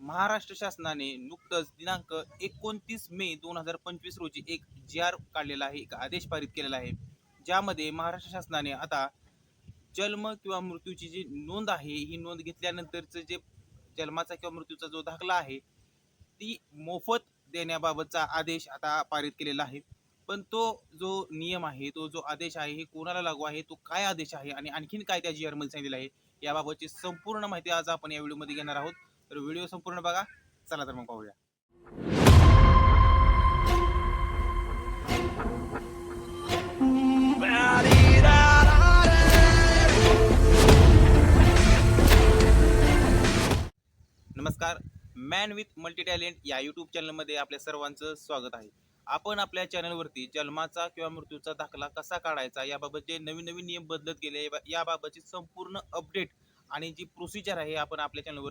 महाराष्ट्र शासनाने नुकतंच दिनांक 29 मे 2025 रोजी एक जी.आर. काढलेला आहे, एक आदेश पारित केलेला आहे, ज्यामध्ये महाराष्ट्र शासनाने आता जन्म किंवा मृत्यूची जी नोंद आहे, ही नोंद घेतल्यानंतरचं जे जन्माचा किंवा मृत्यूचा जो दाखला आहे, ती मोफत देण्याबाबतचा आदेश आता पारित केलेला आहे. पण तो जो नियम आहे, तो जो आदेश आहे, हे कोणाला लागू आहे, तो काय आदेश आहे आणि आणखीन काय त्या जी.आर. मध्ये सांगितलेलं आहे, याबाबतची संपूर्ण माहिती आज आपण या व्हिडिओमध्ये घेणार आहोत. तर व्हिडिओ संपूर्ण बघा. चला तर मग पाहूया. नमस्कार. मॅन विथ मल्टी टॅलेंट या यूट्यूब चॅनलमध्ये आपल्या सर्वांचं स्वागत आहे. आपण आपल्या चॅनलवरती जन्माचा किंवा मृत्यूचा दाखला कसा काढायचा याबाबत जे नवीन नवीन नियम बदलत गेले याबाबतची संपूर्ण अपडेट आणि जी प्रोसिजर आहे आपण आपल्या चॅनलवर